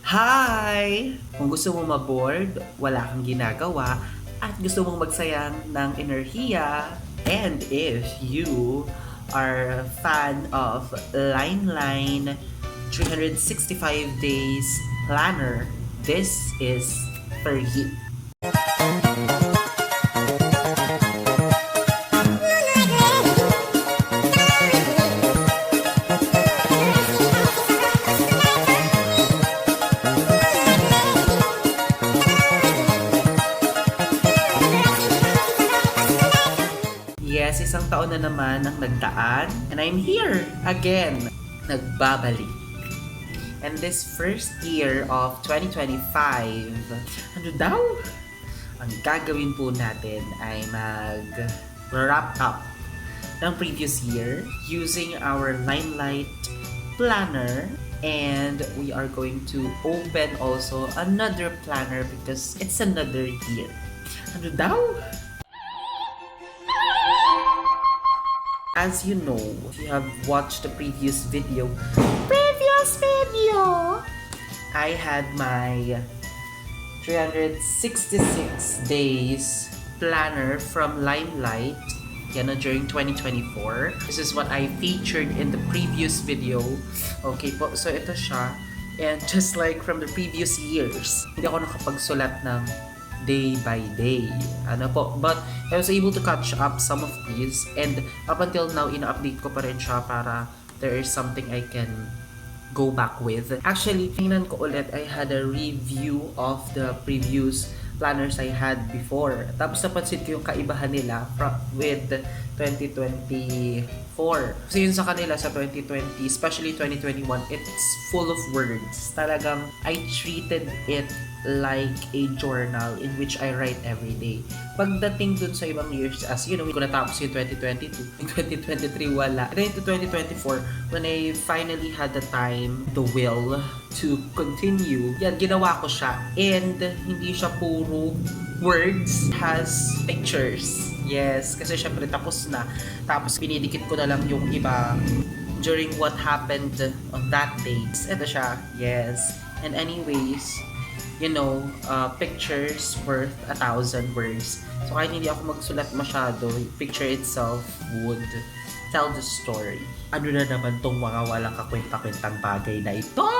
Hi! Kung gusto mo maboard, wala kang ginagawa, at gusto mong magsayang ng enerhiya, and if you are a fan of Line 365 Days Planner, this is for you. Yes, isang taon na naman ang nagdaan, and I'm here again, nagbabalik. And this first year of 2025, ano daw? Ang gagawin po natin ay mag-wrap up ng previous year using our Limelight planner, and we are going to open also another planner because it's another year. Ano daw? As you know, if you have watched the previous video, I had my 366 days planner from Limelight during 2024. This is what I featured in the previous video. Okay po, so ito siya. And just like from the previous years, hindi ako nakapagsulat ng day by day. But I was able to catch up some of these, and up until now, ina-update ko pa rin siya para there is something I can go back with. Actually, tingnan ko ulit, I had a review of the previous planners I had before. Tapos napansin ko yung kaibahan nila with 2024. So yun sa kanila sa 2020, especially 2021, it's full of words. Talagang I treated it like a journal in which I write every day. Pagdating dun sa ibang years, as you know, hindi ko natapos yung 2022. Yung 2023, wala. Then into 2024, when I finally had the time, the will to continue, yan, ginawa ko siya. And hindi siya puro words, has pictures. Yes, kasi syempre tapos na. Tapos pinidikit ko na lang yung iba during what happened on that date. Ito siya, yes. And anyways, you know, pictures worth 1,000 words. So kahit hindi ako magsulat masyado, picture itself would tell the story. Ano na naman tong mga walang kakwenta-kwentang bagay na ito?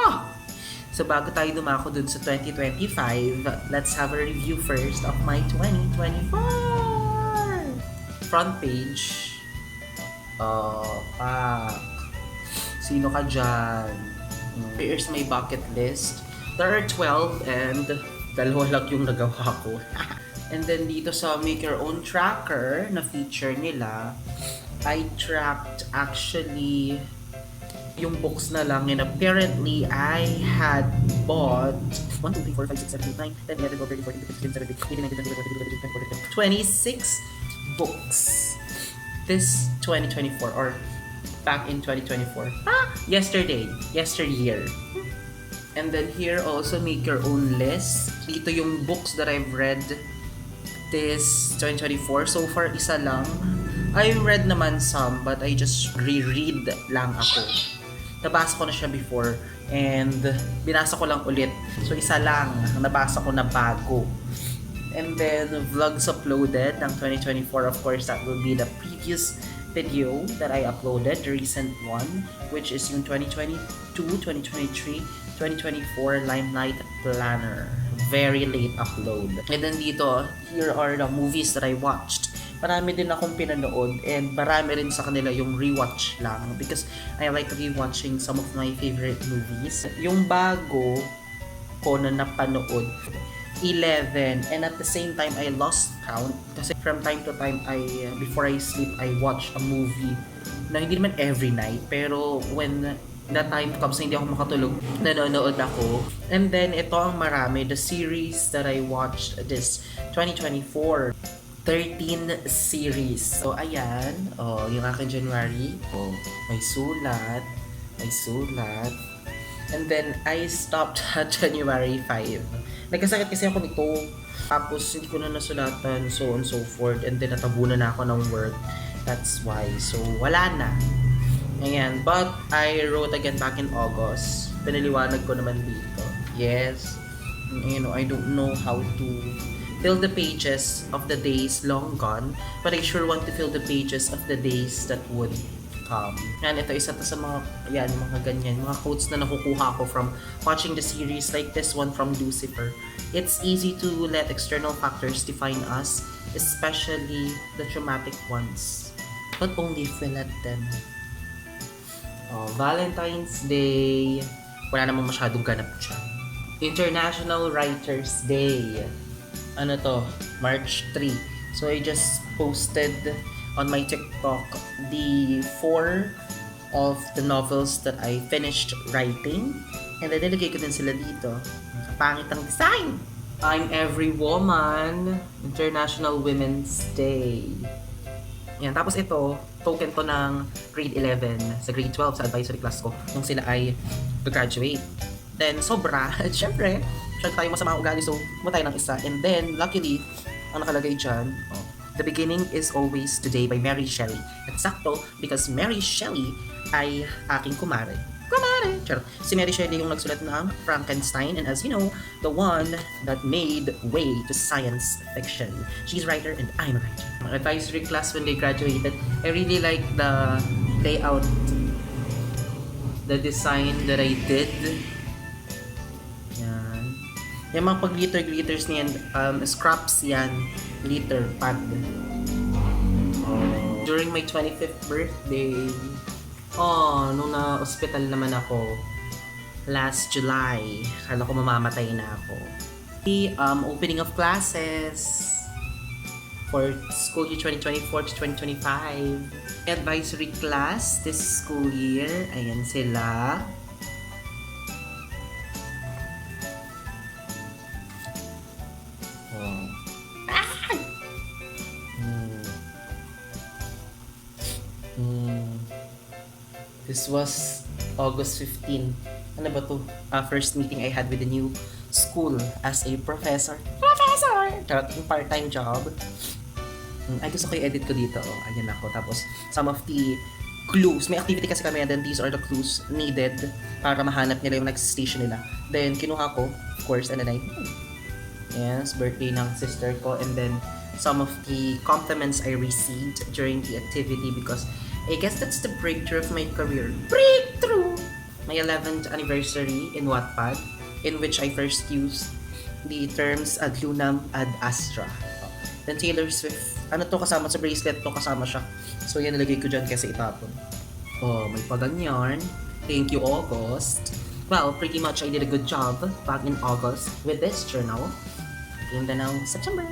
So bago tayo dumako dun sa 2025, let's have a review first of my 2024! Front page. Sino ka dyan? Here's my bucket list. There are 12 and dalawa lang yung nagawa ko. And then dito sa Make Your Own Tracker na feature nila, I tracked actually yung books na lang, and apparently I had bought 1, 2, 3, 4, 5, 6, 7, 8, 9, 10, 11, 12, 13, 14, 15, 16, 17, 18, 19, 20, 21, 22, 23, 26 books this 2024 or back in 2024. Yesteryear. And then here also make your own list. Dito yung books that I've read this 2024. So far, isa lang. I've read naman some, but I just reread lang ako. Nabasa ko na siya before and binasa ko lang ulit. So isa lang, nabasa ko na bago. And then vlogs uploaded ng 2024, of course, that will be the previous video that I uploaded, the recent one, which is yung 2022, 2023, 2024 Limelight Planner. Very late upload. And then dito, here are the movies that I watched. Marami din akong pinanood and marami rin sa kanila yung rewatch lang because I like rewatching some of my favorite movies. Yung bago ko na napanood, 11, and at the same time I lost count kasi from time to time before I sleep I watch a movie na hindi naman every night, pero when that time comes na hindi ako makatulog, nanonood ako. And then ito ang marami, the series that I watched this 2024, 13 series. So ayan, yung aking January, may sulat. And then I stopped at January 5. Nagkasakit kasi ako nito. Tapos hindi ko na nasulatan, so on so forth. And then natabunan na ako ng work. That's why. So wala na. Ayan. But I wrote again back in August. Pinaliwanag ko naman dito. Yes. I don't know how to fill the pages of the days long gone, but I sure want to fill the pages of the days that would come. And ito, isa to sa mga, mga ganyan, mga quotes na nakukuha ko from watching the series like this one from Lucifer. It's easy to let external factors define us, especially the traumatic ones, but only if we let them. Valentine's Day, wala namang masyadong ganap dyan. International Writers Day. Ano to? March 3. So I just posted on my TikTok the 4 of the novels that I finished writing. And then nilagay ko din sila dito. Kapangit ang design! I'm Every Woman. International Women's Day. Yan. Tapos ito, token to ng grade 11 sa grade 12 sa advisory class ko nung sila ay graduate. Then, sobra. Siyempre, tayo masama ugali, so matay ng isa. And then, luckily, ang nakalagay dyan, The Beginning is Always Today by Mary Shelley. At sakto, because Mary Shelley ay aking kumare. Kumare! Charot. Si Mary Shelley yung nagsulat ng Frankenstein, and as you know, the one that made way to science fiction. She's a writer and I'm a writer. Advisory class when they graduated, I really like the layout, the design that I did. Yung mga pag-glitters niyan, scraps yan, glitter pad. During my 25th birthday, nung na-hospital naman ako, last July, kala ko mamamatay na ako. The opening of classes for school year 2024 to 2025. Advisory class this school year, ayan sila. This was August 15. Ano ba to? First meeting I had with the new school as a professor. Charot, yung part-time job. Ay, gusto ko i-edit ko dito. Ayan ako. Tapos, some of the clues. May activity kasi kami, and then these are the clues needed para mahanap nila yung next station nila. Then, kinuha ko, of course, and then yes, birthday ng sister ko, and then some of the compliments I received during the activity because I guess that's the breakthrough of my career. Breakthrough! My 11th anniversary in Wattpad, in which I first used the terms ad lunam ad astra. Then Taylor Swift, ano to kasama sa bracelet to, kasama siya. So yan, nilagay ko dyan kasi itapon. May paganyan. Thank you, August. Well, pretty much I did a good job back in August with this journal. And then now, September.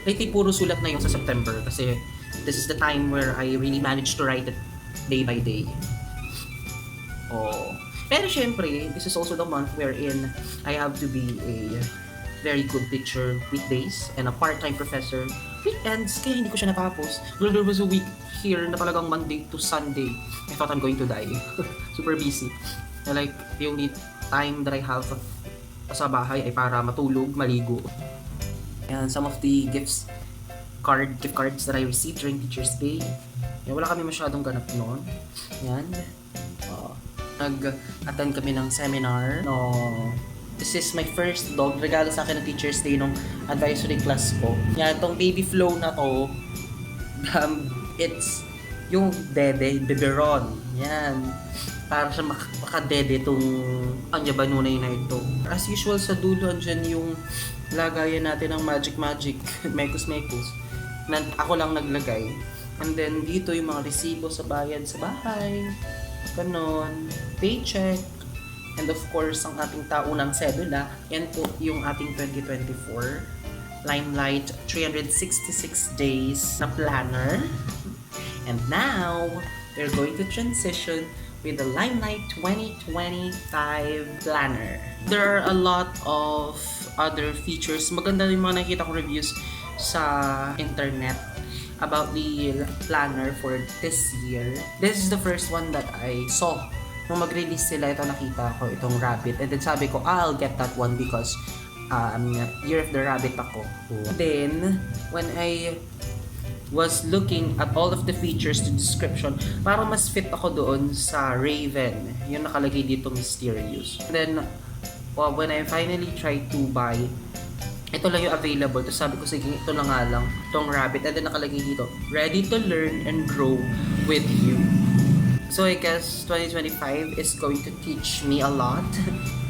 Lately, puro sulat na yung sa September kasi this is the time where I really managed to write it day by day. Pero syempre, this is also the month wherein I have to be a very good teacher weekdays and a part-time professor weekends, kaya hindi ko siya natapos. There was a week here na talagang Monday to Sunday. I thought I'm going to die. Super busy. Like, the only time that I have sa bahay ay para matulog, maligo. And some of the gift cards that I received during Teacher's Day. Wala kami masyadong ganap noon. Yan. Nag-attend kami ng seminar. This is my first dog. Regalo sa akin ng Teacher's Day nung advisory class ko. Yan, tong baby flow na to. It's yung dede, biberon. Yan. Para siya makadede itong anyabanunay na ito. As usual sa dulo, andyan yung lagayan natin ng magic mekus na ako lang naglagay. And then dito yung mga resibo sa bayad sa bahay, ganon, paycheck, and of course ang ating taunang sedula. Yan po yung ating 2024 Limelight 366 days na planner. And now we're going to transition with the Limelight 2025 planner. There are a lot of other features. Maganda yung mga nakikita kong reviews sa internet about the planner for this year. This is the first one that I saw. Nung mag-release sila, ito nakita ko, itong rabbit. And then sabi ko, I'll get that one because Year of the Rabbit ako. Then, when I was looking at all of the features, the description, para mas fit ako doon sa Raven. Yung nakalagay dito, mysterious. And then, Well, when I finally tried to buy, ito lang yung available. Tapos sabi ko, sige, ito na nga lang. Itong rabbit. And then nakalagay dito, ready to learn and grow with you. So I guess 2025 is going to teach me a lot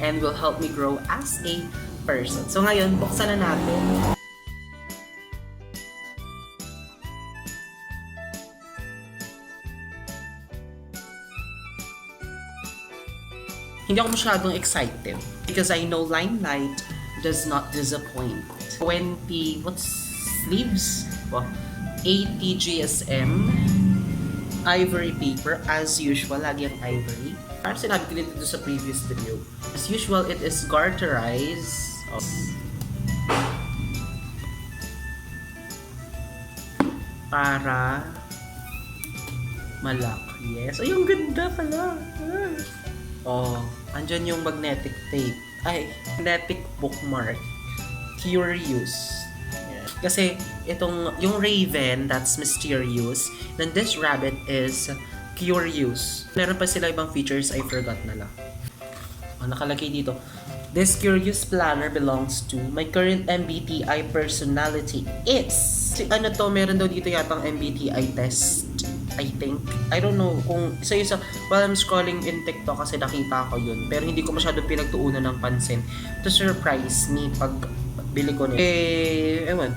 and will help me grow as a person. So ngayon, buksan na natin. Hindi ako masyadong excited because I know Limelight does not disappoint. 20, what's sleeves? Well, 80 GSM, ivory paper, as usual, lagi ang ivory. Parang sinabi ko dito sa previous video. As usual, it is garterized. Para malak. Yes. Ay, ang ganda pala. Oh, andyan yung magnetic tape. Ay, magnetic bookmark. Curious. Yeah. Kasi yung Raven, that's mysterious. Then this rabbit is curious. Meron pa sila ibang features, I forgot na lang. Oh, nakalagay dito. This curious planner belongs to my current MBTI personality. Ano to, meron daw dito yatang MBTI test. I think. I don't know kung isa-isa. While I'm scrolling in TikTok kasi nakita ko yun. Pero hindi ko masyado pinagtuunan ng pansin. To surprise me pag bili ko nito. Ewan.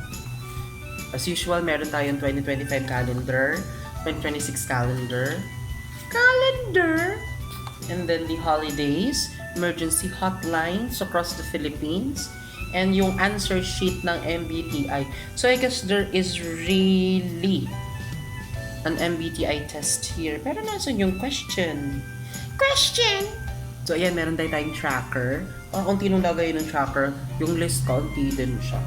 As usual, meron tayong 2025 calendar, 2026 calendar, and then the holidays, emergency hotlines across the Philippines, and yung answer sheet ng MBTI. So I guess there is really an MBTI test here. Pero nasan yung question? So ayan, meron tayong tracker. Kung tinong lagay ng tracker, yung list konti din siya.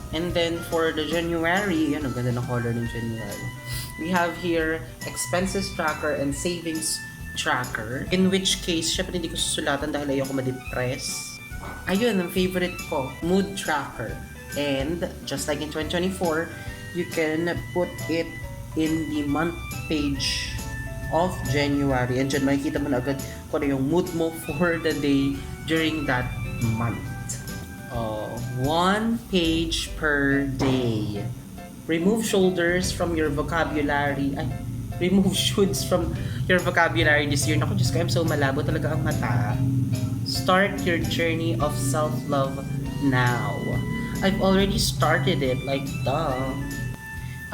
And then for the January, yan, ang ganda ng color ng January. We have here expenses tracker and savings tracker. In which case, syempre hindi ko susulatan dahil ayoko ma-depress. Ayun, ang favorite ko, mood tracker. And just like in 2024, you can put it in the month page of January. And dyan makikita mo na agad kung ano yung mood mo for the day during that month. 1 page per day. Remove shoulders from your vocabulary. Remove shoulds from your vocabulary this year. Naku, Diyos ko, I'm so malabo talaga ang mata. Start your journey of self-love now. I've already started it, like, duh.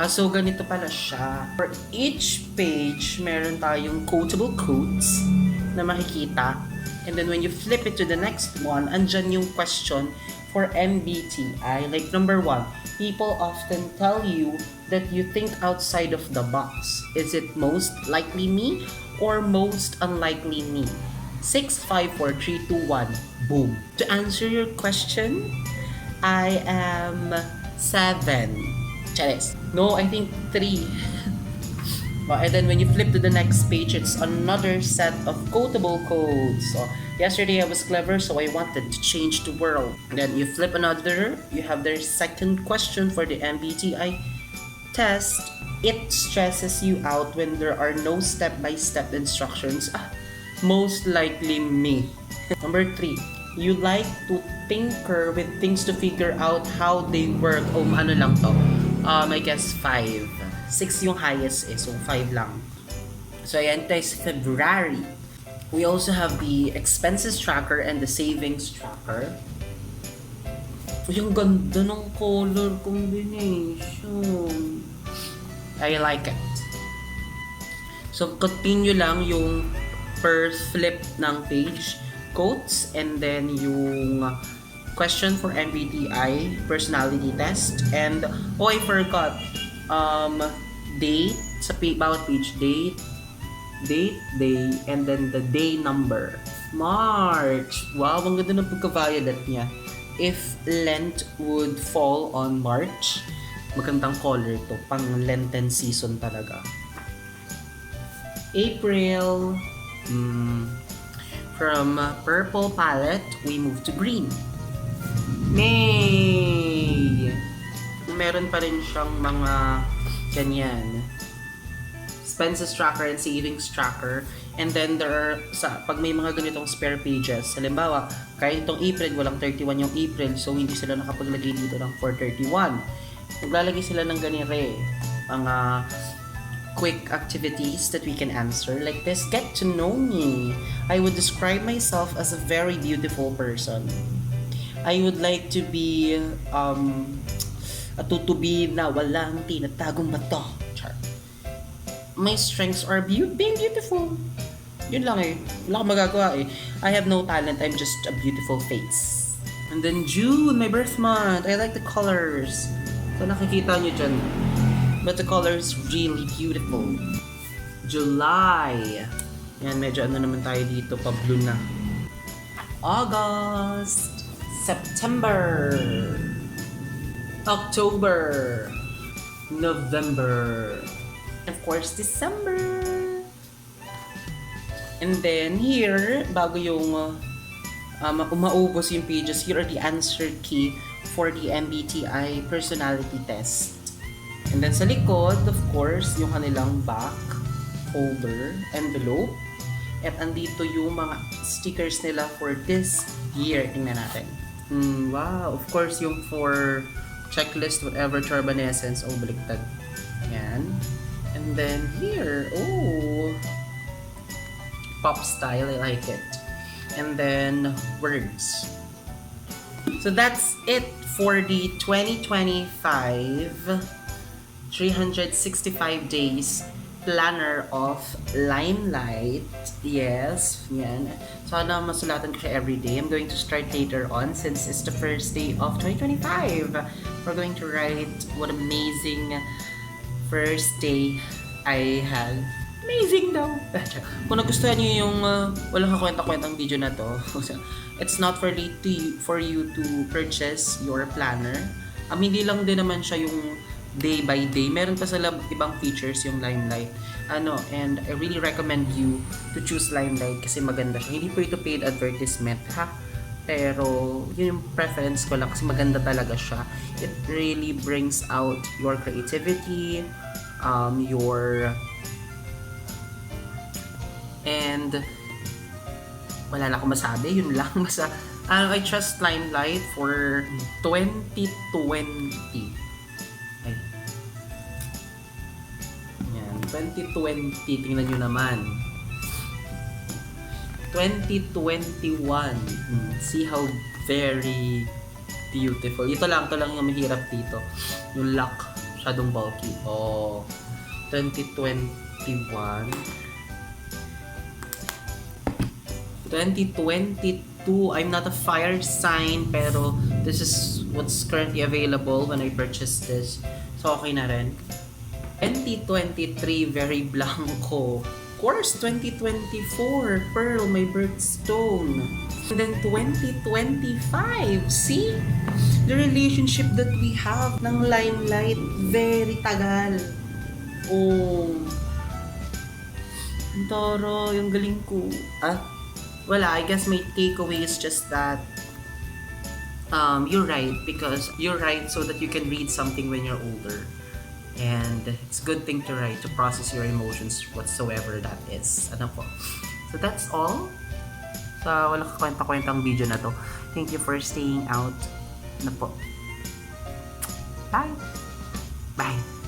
So, ganito pala siya. For each page, meron tayong quotable quotes na makikita. And then, when you flip it to the next one, andyan yung question for MBTI. Like, number 1, people often tell you that you think outside of the box. Is it most likely me or most unlikely me? 6, 5, 4, 3, 2, 1. Boom. To answer your question, I am 7. Charis. No, I think 3. And then when you flip to the next page, it's another set of quotable quotes. So, yesterday I was clever, so I wanted to change the world. And then you flip another, you have their second question for the MBTI test. It stresses you out when there are no step-by-step instructions. Most likely me. Number 3, you like to tinker with things to figure out how they work. Ano lang to? I guess 5. 6 yung highest so 5 lang. So ayan, ito is February. We also have the expenses tracker and the savings tracker. Yung ganda ng color combination. I like it. So continue lang yung per flip ng page, quotes, and then yung question for MBTI personality test. And I forgot date sa bawat page, date, day, and then the day number. March. Wow, ang ganda ng pagka-violet niya. If Lent would fall on March, magandang color to, pang Lenten season talaga. April, from purple palette, we move to green. May! Meron pa rin siyang mga ganyan. Expenses tracker and savings tracker. And then there are, pag may mga ganitong spare pages, halimbawa, kahit itong April, walang 31 yung April, so hindi sila nakapaglagay dito ng 431. Maglalagay sila ng ganire, mga quick activities that we can answer like this. Get to know me. I would describe myself as a very beautiful person. I would like to be a tutubid na walang tinatagong bato. Char. My strengths are being beautiful. Yun lang eh. Wala akong magagawa eh. I have no talent. I'm just a beautiful face. And then June, my birth month. I like the colors. So nakikita nyo dyan. But the color is really beautiful. July. Yan, medyo ano naman tayo dito. Pa-blue na. August. September. October. November. Of course, December. And then here, bago yung umaubos yung pages, here are the answer key for the MBTI personality test. And then sa likod, of course, yung kanilang back, folder, envelope. At andito yung mga stickers nila for this year. Tingnan natin. Wow, of course, yung for checklist, whatever, turbanescence, baliktad. Yan. And then here, pop style, I like it. And then words. So that's it for the 2025 365 days planner of Limelight. Yes, yan. Sana masulatan ko siya everyday. I'm going to start later on since it's the first day of 2025. We're going to write what amazing first day I had. Amazing daw! Kung nagustuhan niyo yung walang kakwenta-kwentang video na to, it's not for you to purchase your planner. Hindi lang din naman siya yung day by day. Meron pa sila ibang features yung Limelight. And I really recommend you to choose Limelight kasi maganda siya. Hindi po ito paid advertisement, ha? Pero yun yung preference ko lang kasi maganda talaga siya. It really brings out your creativity, and wala na akong masabi, yun lang. I trust Limelight for 2020. Ay. Yan, 2020, tingnan nyo naman. 2021. See how very beautiful. Ito lang yung mahirap dito. Yung lock, masyadong bulky. 2021. 2022, I'm not a fire sign, pero this is what's currently available when I purchased this. So, okay na rin. 2023, very blanco. Of course, 2024, Pearl, my birthstone. And then 2025, see? The relationship that we have ng Limelight, very tagal. Toro, yung galing ko. Wala, I guess my takeaway is just that you're right so that you can read something when you're older. And it's a good thing to write to process your emotions whatsoever that is. So that's all. Sa walang kakwenta-kwentang video na to. Thank you for staying out. Bye! Bye!